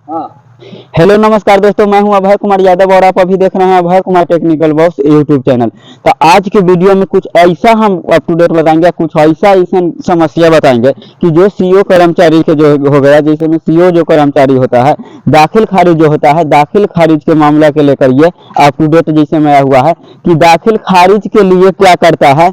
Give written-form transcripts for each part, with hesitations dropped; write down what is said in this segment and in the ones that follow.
हाँ। हेलो नमस्कार दोस्तों, मैं हूं अभय कुमार यादव और आप अभी देख रहे हैं Abhay Kumar technical box YouTube channel. तो आज के वीडियो में कुछ ऐसा हम अप टू डेट बताएंगे, कुछ ऐसा समस्या बताएंगे कि जो सीओ कर्मचारी के जो हो गया, जैसे में सीओ जो कर्मचारी होता है, दाखिल खारिज जो होता है, दाखिल खारिज के मामला के लेकर ये अप टू डेट जैसे में आया हुआ है कि दाखिल खारिज के लिए क्या करता है।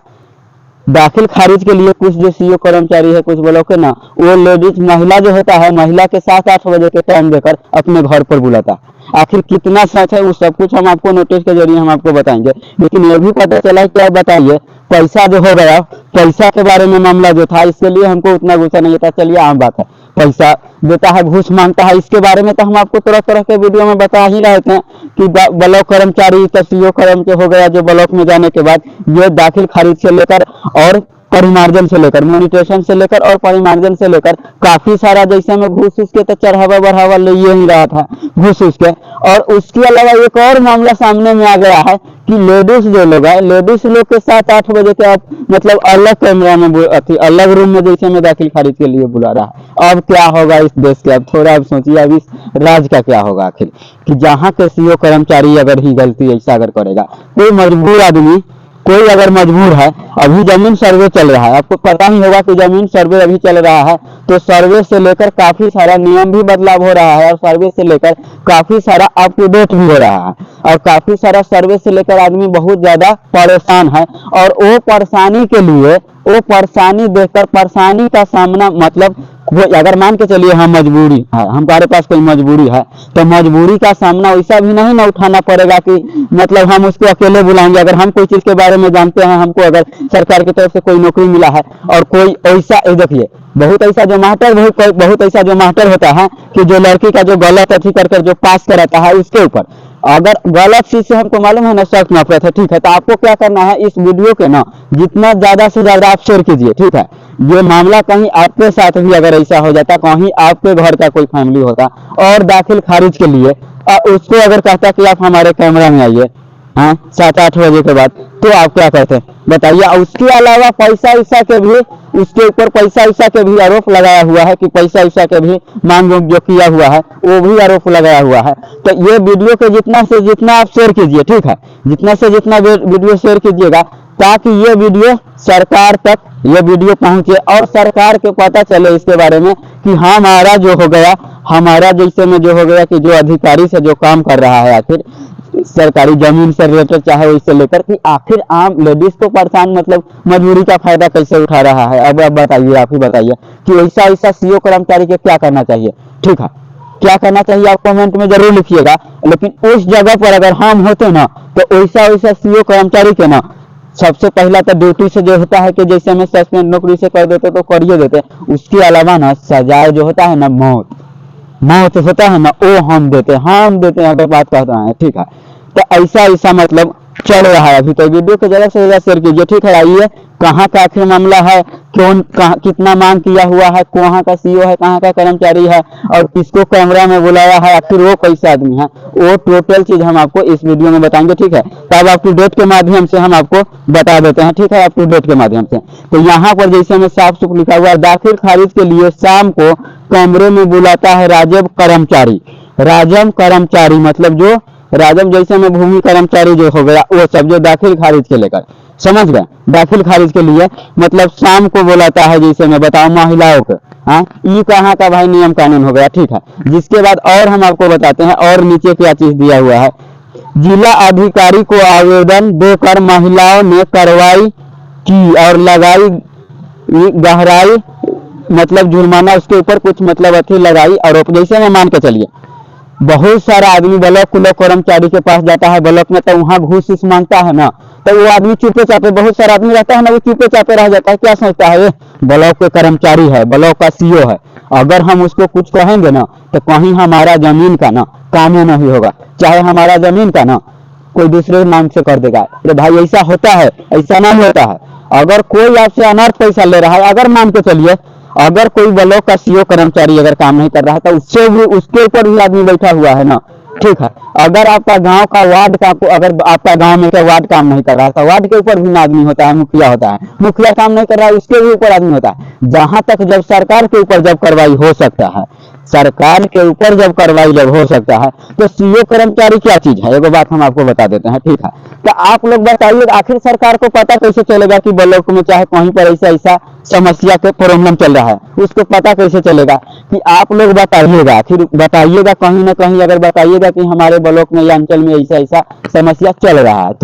दाखिल खारिज के लिए कुछ जो सीओ कर्मचारी है, कुछ ब्लॉक है ना, वो लेडीज महिला जो होता है, महिला के 7-8 बजे के टाइम देकर अपने घर पर बुलाता है। आखिर कितना सच है वो सब कुछ हम आपको नोटिस के जरिए हम आपको बताएंगे। लेकिन ये भी पता चला कि आप बताइए, पैसा जो हो गया, पैसा के बारे में मामला जो था, इसके लिए हमको उतना गुस्सा नहीं था। चलिए आम बात है, पैसा देता है, घूस मांगता है, इसके बारे में तो हम आपको तरह तरह के वीडियो में बता ही रहे थे कि ब्लॉक कर्मचारी तो सीओ कर्म के हो गया, जो ब्लॉक में जाने के बाद ये दाखिल खारिज से लेकर और परिमार्जन से लेकर, मॉनिटेशन से लेकर और परिमार्जन से लेकर काफी सारा जैसे में घूस उसके तो चढ़ावा बढ़ावा ले ही रहा था, घूस उसके। और उसके अलावा एक और मामला सामने में आ गया है कि लेडीज जो लोग है, लेडीज लोग के 7-8 बजे के आप मतलब अलग कैमरा में अलग रूम में जैसे में दाखिल खारिज के लिए बुला रहा है। अब क्या होगा इस देश के, अब थोड़ा आप सोचिए, अब इस राज्य का क्या होगा आखिर, कि जहाँ के सीओ कर्मचारी अगर ही गलती ऐसा अगर करेगा, कोई मजबूर आदमी, कोई अगर मजबूर है, अभी जमीन सर्वे चल रहा है, आपको पता ही होगा कि जमीन सर्वे अभी चल रहा है, तो सर्वे से लेकर काफी सारा नियम भी बदलाव हो रहा है और सर्वे से लेकर काफी सारा अप टू डेट भी हो रहा है, और काफी सारा सर्वे से लेकर आदमी बहुत ज्यादा परेशान है। और वो परेशानी के लिए, वो परेशानी देखकर, परेशानी का सामना मतलब अगर मान के चलिए हम मजबूरी है, हमारे पास कोई मजबूरी है, तो मजबूरी का सामना वैसा भी नहीं ना उठाना पड़ेगा कि मतलब हम उसको अकेले बुलाएंगे। अगर हम कोई चीज के बारे में जानते हैं, हमको अगर सरकार की तरफ से कोई नौकरी मिला है और कोई ऐसा, देखिए बहुत ऐसा जो मास्टर, बहुत ऐसा जो मास्टर होता है कि जो लड़की का जो गलत अथी कर जो पास कराता है, उसके ऊपर अगर गलत चीज से हमको मालूम है ना शक नफरत है, ठीक है, तो आपको क्या करना है, इस वीडियो के ना जितना ज्यादा से ज्यादा आप शेयर कीजिए, ठीक है। ये मामला कहीं आपके साथ भी अगर ऐसा हो जाता, कहीं आपके घर का कोई फैमिली होता और दाखिल खारिज के लिए उसको अगर कहता कि आप हमारे कैमरा में आइए, हाँ, 7-8 बजे के बाद, तो आप क्या करते बताइए। उसके अलावा पैसा ईसा के भी, उसके ऊपर पैसा ईसा के भी आरोप लगाया हुआ है कि पैसा ईसा के भी मांग जो किया हुआ है, वो भी आरोप लगाया हुआ है। तो ये वीडियो के जितना से जितना आप शेयर कीजिए, ठीक है, जितना से जितना वीडियो शेयर कीजिएगा, ताकि ये वीडियो सरकार तक ये वीडियो पहुंचे और सरकार को पता चले इसके बारे में कि हमारा जो हो गया, हमारा जैसे में जो हो गया कि जो अधिकारी से जो काम कर रहा है, आखिर सरकारी जमीन से रिलेटेड चाहे उससे लेकर कि आखिर आम लेडीज को परेशान मतलब मजबूरी का फायदा कैसे उठा रहा है। अब आप बताइए, आप ही बताइए कि ऐसा ऐसा सीओ कर्मचारी के क्या करना चाहिए, ठीक है, क्या करना चाहिए, आप कमेंट में जरूर लिखिएगा। लेकिन उस जगह पर अगर हम होते ना, तो ऐसा ऐसा सीओ कर्मचारी के ना सबसे पहला तो ड्यूटी से जो होता है कि जैसे हमें सस्पेंड नौकरी से कर देते तो करिए देते, उसके अलावा ना सजाए जो होता है ना, मौत, मौत होता है ना, वो हम देते हैं, अगर बात कहते हैं, ठीक है। तो ऐसा ऐसा मतलब चल रहा है अभी, तो वीडियो को ज्यादा से ज्यादा शेयर कीजिए, ठीक है। आइए, कहाँ का आखिर मामला है, कौन कहाँ कितना मांग किया हुआ है, कहाँ का सीओ है, कहाँ का कर्मचारी है और किसको कैमरा में बुलाया है, आखिर वो कैसे आदमी है, वो टोटल चीज हम आपको इस वीडियो में बताएंगे, ठीक है। तब अप टू डेट के माध्यम से हम आपको बता देते हैं, ठीक है, अप टू डेट के माध्यम से। तो यहाँ पर जैसे में साफ सुफ लिखा हुआ है, दाखिल खारिज के लिए शाम को कमरे में बुलाता है राजस्व कर्मचारी। राजस्व कर्मचारी मतलब जो राजस्व जैसे में भूमि कर्मचारी जो हो गया, वो सब जो दाखिल खारिज के लेकर, समझ गए, दाखिल खारिज के लिए मतलब शाम को बुलाता है, जैसे मैं बताऊं महिलाओं को। हाँ, ये कहाँ का भाई नियम कानून हो गया, ठीक है। जिसके बाद और हम आपको बताते हैं और नीचे क्या चीज दिया हुआ है, जिला अधिकारी को आवेदन देकर महिलाओं ने कार्रवाई की और लगाई गहराई मतलब जुर्माना उसके ऊपर कुछ मतलब अथी लगाई आरोप। जैसे मैं मान के चलिए, बहुत सारा आदमी ब्लॉक कर्मचारी के पास जाता है, ब्लॉक में तो वहाँ घूस घूस मांगता है ना, तो वो आदमी चुपे चापे, बहुत सारा आदमी रहता है ना, वो चुपे चापे रह जाता है, क्या सोचता है ये ब्लॉक के कर्मचारी है, ब्लॉक का सीओ है, अगर हम उसको कुछ कहेंगे ना तो कहीं हमारा जमीन का ना काम ही नहीं होगा, चाहे हमारा जमीन का ना कोई दूसरे नाम से कर देगा। तो भाई ऐसा होता है, ऐसा नहीं होता है। अगर कोई आपसे अनर्थ पैसा ले रहा है, अगर मान के चलिए अगर कोई ब्लॉक का सीओ कर्मचारी अगर काम नहीं कर रहा है, तो उससे भी उसके ऊपर भी आदमी बैठा हुआ है ना, ठीक है। अगर आपका गांव का वार्ड का, अगर आपका गांव में का वार्ड काम नहीं कर रहा है, तो वार्ड के ऊपर भी आदमी होता है, मुखिया होता है, मुखिया काम नहीं कर रहा है, उसके भी ऊपर आदमी होता है। जहां तक जब सरकार के ऊपर जब कार्रवाई हो सकता है, सरकार के ऊपर जब कार्रवाई जब हो सकता है तो सीओ कर्मचारी क्या चीज है, एगो बात हम आपको बता देते हैं, ठीक है। तो आप लोग बताइए आखिर सरकार को पता कैसे चलेगा कि ब्लॉक में चाहे कहीं पर ऐसा ऐसा समस्या के प्रॉब्लम चल रहा है, उसको पता कैसे चलेगा कि आप लोग बताइएगा, आखिर बताइएगा कहीं ना कहीं, अगर बताइएगा कि हमारे ब्लॉक में या अंचल में ऐसा ऐसा समस्या चल रहा है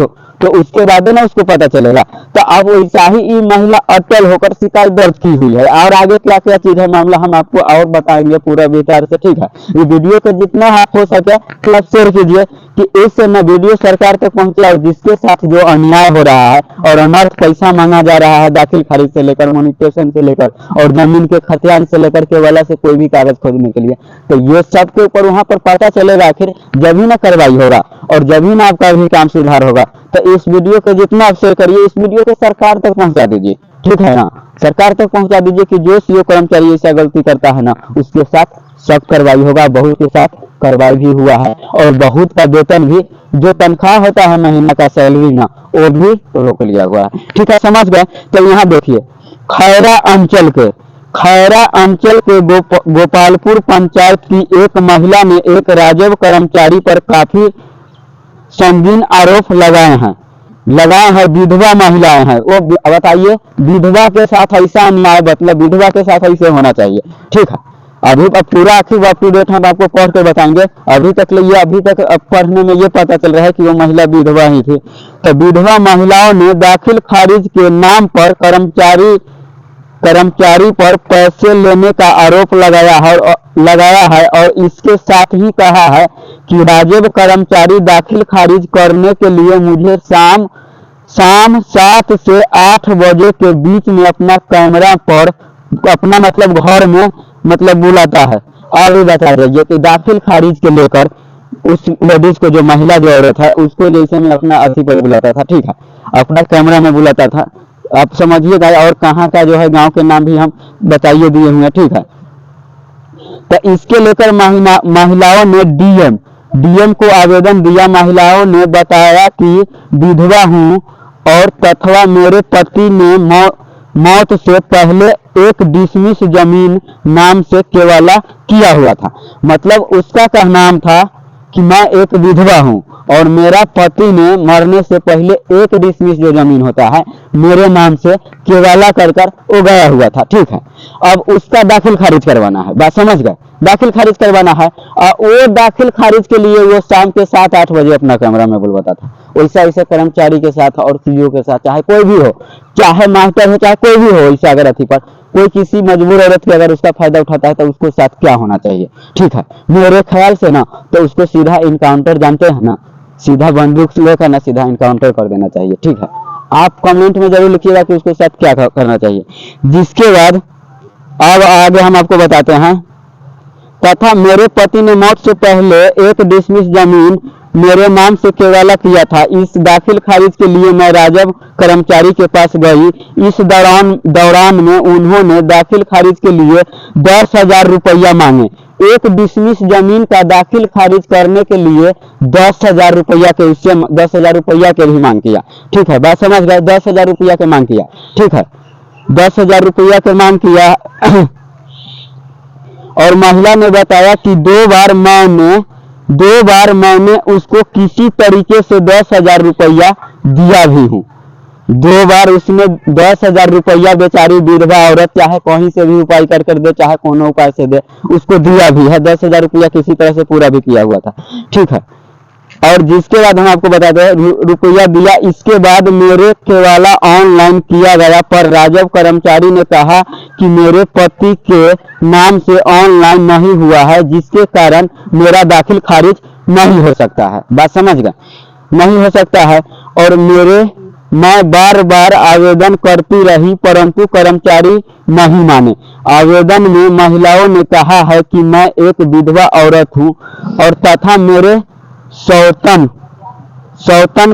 तो उसके बाद ना उसको पता चलेगा। तो अब वैसा ही ये महिला अटल होकर शिकायत दर्ज की हुई है, और आगे क्या क्या चीज है मामला हम आपको और बताएंगे पूरा विस्तार से, ठीक है। ये वीडियो को जितना आप हो सके क्लब शेयर कीजिए कि इससे न वीडियो सरकार तक पहुंचे, और जिसके साथ जो अन्याय हो रहा है और अनर्थ पैसा मांगा जा रहा है दाखिल खारिज से लेकर मोनिटेशन से लेकर और जमीन के खतियान से लेकर केवला से कोई भी कागज खोजने के लिए, तो ये सब के ऊपर वहां पर पता चलेगा आखिर, जब ही ना कार्रवाई होगा और जब ही ना आपका भी काम सुधार होगा। तो इस वीडियो को जितना आप शेयर करिए, इस वीडियो को सरकार तक पहुंचा दीजिए, ठीक है ना, सरकार तक पहुंचा दीजिए कि जो सीओ कर्मचारी ऐसा गलती करता है ना उसके साथ सख्त कार्रवाई होगा। बहुत के साथ कार्रवाई भी हुआ है और बहुत का वेतन भी, जो तनख्वाह होता है महीना का सैलरी ना, वो भी रोक लिया हुआ है, ठीक है, समझ गए। तो यहाँ देखिए खैरा अंचल के गोपालपुर पंचायत की एक महिला ने एक राजस्व कर्मचारी पर काफी संगीन आरोप लगाए हैं। विधवा महिलाएं हैं, वो बताइए विधवा के साथ ऐसा अन्याय, मतलब विधवा के साथ ऐसे होना चाहिए, ठीक है। अभी अब पूरा आखिर अप टू डेट हम आपको पढ़ कर बताएंगे। अभी तक पढ़ने में ये पता चल रहा है कि वो महिला विधवा ही थी। तो विधवा महिलाओं ने दाखिल खारिज के नाम पर कर्मचारी पर पैसे लेने का आरोप लगाया है और इसके साथ ही कहा है कि राजस्व कर्मचारी दाखिल खारिज करने के लिए मुझे शाम 7 से 8 बजे के बीच में अपना कैमरा पर अपना मतलब घर में मतलब बुलाता है। और भी बता दीजिए कि दाखिल खारिज के लेकर उस लेडीज को, जो महिला जो औरत है उसको जैसे में अपना अथी पर बुलाता था, ठीक है, अपना कैमरा में बुलाता था, आप समझिएगा। और कहाँ का जो है गांव के नाम भी हम बताइए दिए हुए, ठीक है। तो इसके लेकर महिलाओं ने डीएम को आवेदन दिया। महिलाओं ने बताया कि विधवा हूँ और तथा मेरे पति ने मौत से पहले एक डिसमिस जमीन नाम से केवाला किया हुआ था। मतलब उसका कहना था कि मैं एक विधवा हूँ और मेरा पति ने मरने से पहले एक डिसमिस जो जमीन होता है मेरे नाम से केवाला कर वो गया हुआ था, ठीक है। अब उसका दाखिल खारिज करवाना है, बात समझ गए, दाखिल खारिज करवाना है। और वो दाखिल खारिज के लिए वो शाम के 7-8 बजे अपना कैमरा में बुलवाता था। वैसा ऐसे कर्मचारी के साथ और सीईओ के साथ, चाहे कोई भी हो, चाहे मास्टर हो, चाहे कोई भी हो, ऐसा अगर अथी पर कोई किसी मजबूर औरत की अगर उसका फायदा उठाता है तो उसको साथ क्या होना चाहिए, ठीक है। मेरे ख्याल से ना तो उसको सीधा इनकाउंटर, जानते हैं ना, सीधा बंदूक से लेकर ना सीधा इनकाउंटर कर देना चाहिए, ठीक है। आप कमेंट में जरूर लिखिएगा कि उसके साथ क्या करना चाहिए। जिसके बाद अब आगे हम आपको बताते हैं। तथा मेरे पति ने मौत से पहले एक डिसमिस जमीन मेरे नाम से केवाला किया था। इस दाखिल खारिज के लिए मैं राजस्व कर्मचारी के पास गई। इस दौरान में उन्होंने दाखिल खारिज के लिए 10,000 रुपया मांगे। एक डिसमिस जमीन का दाखिल खारिज करने के लिए 10,000 रुपया के, उससे 10,000 रुपया के भी मांग किया, ठीक है, बात समझ गए, 10,000 रुपया के मांग किया, ठीक है, 10,000 रुपया के मांग किया। और महिला ने बताया कि दो बार मैंने उसको किसी तरीके से 10,000 रुपया दिया भी हूँ। 2 बार उसने 10,000 रुपया बेचारी विधवा औरत चाहे कहीं से भी उपाय कर दे, चाहे कोनो उपाय से दे, उसको दिया भी है। 10,000 रुपया किसी तरह से पूरा भी किया हुआ था, ठीक है। और जिसके बाद हम आपको बताते हैं रुपया दिया। इसके बाद मेरे केवाला ऑनलाइन किया गया, पर राजस्व कर्मचारी ने कहा कि मेरे पति के नाम से ऑनलाइन नहीं हुआ है, जिसके कारण मेरा दाखिल खारिज नहीं हो सकता है, बात समझ गए, नहीं हो सकता है। और मैं बार बार आवेदन करती रही परंतु कर्मचारी नहीं माने। आवेदन में महिलाओं ने कहा है कि मैं एक विधवा औरत हूँ और तथा मेरे सौतन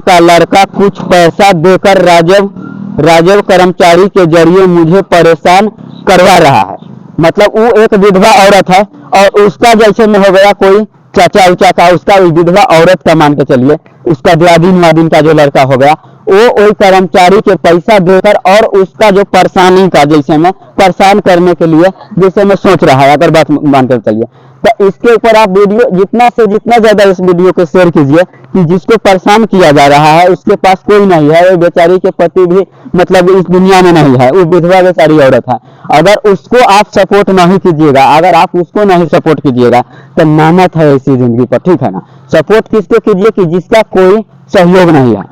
का लड़का कुछ पैसा देकर राजस्व कर्मचारी के जरिए मुझे परेशान करवा रहा है। मतलब वो एक विधवा औरत है और उसका जैसे में हो गया कोई चाचा उचा का, उसका विधवा औरत का मान के चलिए, उसका दियादिन वादिन का जो लड़का हो गया वो कर्मचारी के पैसा देकर और उसका जो परेशानी का, जैसे मैं परेशान करने के लिए जैसे मैं सोच रहा है, अगर बात मानकर चलिए, तो इसके ऊपर आप वीडियो जितना से जितना ज्यादा इस वीडियो को शेयर कीजिए कि जिसको परेशान किया जा रहा है उसके पास कोई नहीं है, वो बेचारी के पति भी मतलब इस दुनिया में नहीं है, वो विधवा बेचारी औरत है। अगर उसको आप सपोर्ट नहीं कीजिएगा, अगर आप उसको नहीं सपोर्ट कीजिएगा तो मेहनत है ऐसी जिंदगी पर, ठीक है ना। सपोर्ट किसको कीजिए कि जिसका कोई सहयोग नहीं है,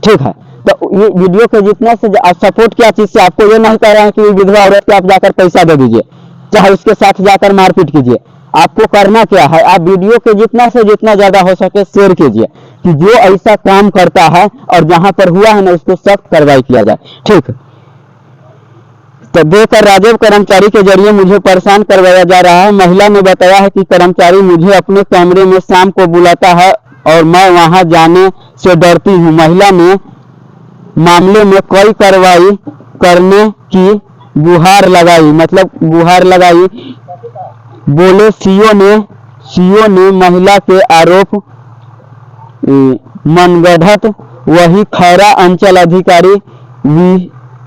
ठीक है। तो ये वीडियो के जितना से सपोर्ट क्या चीज से, आपको ये नहीं कह रहे हैं कि विधवा औरत को आप जाकर पैसा दे दीजिए, चाहे उसके साथ जाकर मारपीट कीजिए। आपको करना क्या है, आप वीडियो के जितना से जितना ज्यादा हो सके शेयर कीजिए कि जो ऐसा काम करता है और जहां पर हुआ है ना उसको सख्त कार्रवाई किया जाए, ठीक। तो देकर राजीव कर्मचारी के जरिए मुझे परेशान करवाया जा रहा है। महिला ने बताया है कि कर्मचारी मुझे अपने कमरे में शाम को बुलाता है और मैं वहां जाने से डरती हूं। महिला ने मामले में कोई कार्रवाई करने की गुहार लगाई, मतलब गुहार लगाई। बोले सीओ ने महिला के आरोप मनगढ़ंत। वही खैरा अंचल अधिकारी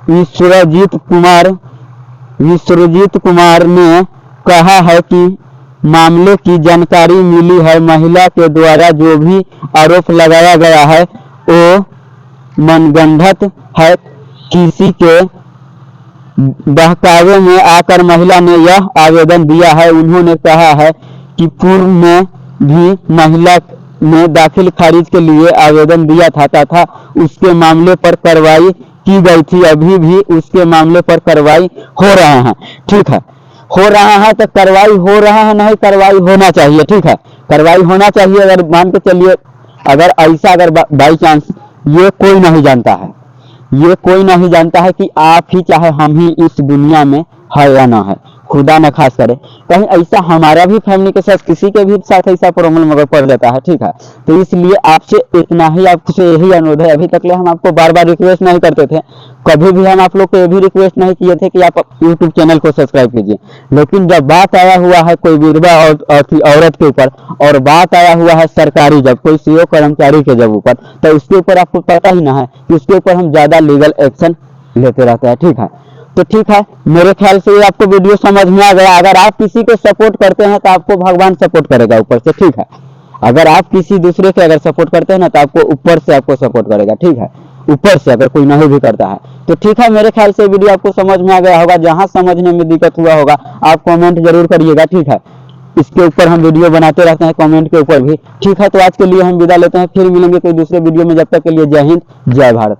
विश्वजीत कुमार ने कहा है कि मामले की जानकारी मिली है। महिला के द्वारा जो भी आरोप लगाया गया है वो मनगढ़ंत है। किसी के बहकावे में आकर महिला ने यह आवेदन दिया है। उन्होंने कहा है कि पूर्व में भी महिला ने दाखिल खारिज के लिए आवेदन दिया था तथा उसके मामले पर कार्रवाई की गई थी। अभी भी उसके मामले पर कार्रवाई हो रहा है, ठीक है। हो रहा है तो कार्रवाई हो रहा है, नहीं कार्रवाई होना चाहिए, ठीक है। कार्रवाई होना चाहिए। अगर मान के चलिए अगर ऐसा अगर बाई चांस ये कोई नहीं जानता है, ये कोई नहीं जानता है कि आप ही चाहे हम ही इस दुनिया में है या ना है, खुदा न खास करे कहीं ऐसा हमारा भी फैमिली के साथ किसी के भी साथ ऐसा प्रॉब्लम अगर पड़ जाता है, ठीक है। तो इसलिए आपसे इतना ही, आपसे यही अनुरोध है। अभी तक हम आपको बार बार रिक्वेस्ट नहीं करते थे, कभी भी हम आप लोग को ये भी रिक्वेस्ट नहीं किए थे कि आप यूट्यूब चैनल को सब्सक्राइब कीजिए। लेकिन जब बात आया हुआ है कोई विधवा औरत के ऊपर और बात आया हुआ है सरकारी जब कोई सीओ कर्मचारी के जब ऊपर, तो उसके ऊपर आपको पता ही ना है कि उसके ऊपर हम ज्यादा लीगल एक्शन लेते रहते हैं, ठीक है। तो ठीक है, मेरे ख्याल से ये आपको वीडियो समझ में आ गया। अगर आप किसी को सपोर्ट करते हैं तो आपको भगवान सपोर्ट करेगा ऊपर से, ठीक है। अगर आप किसी दूसरे के अगर सपोर्ट करते हैं ना तो आपको ऊपर से आपको सपोर्ट करेगा, ठीक है। ऊपर से अगर कोई नहीं भी करता है तो ठीक है। मेरे ख्याल से वीडियो आपको समझ में आ गया होगा। जहां समझने में दिक्कत हुआ होगा आप कमेंट जरूर करिएगा, ठीक है। इसके ऊपर हम वीडियो बनाते रहते हैं कमेंट के ऊपर भी, ठीक है। तो आज के लिए हम विदा लेते हैं, फिर मिलेंगे कोई दूसरे वीडियो में। जब तक के लिए जय हिंद, जय भारत।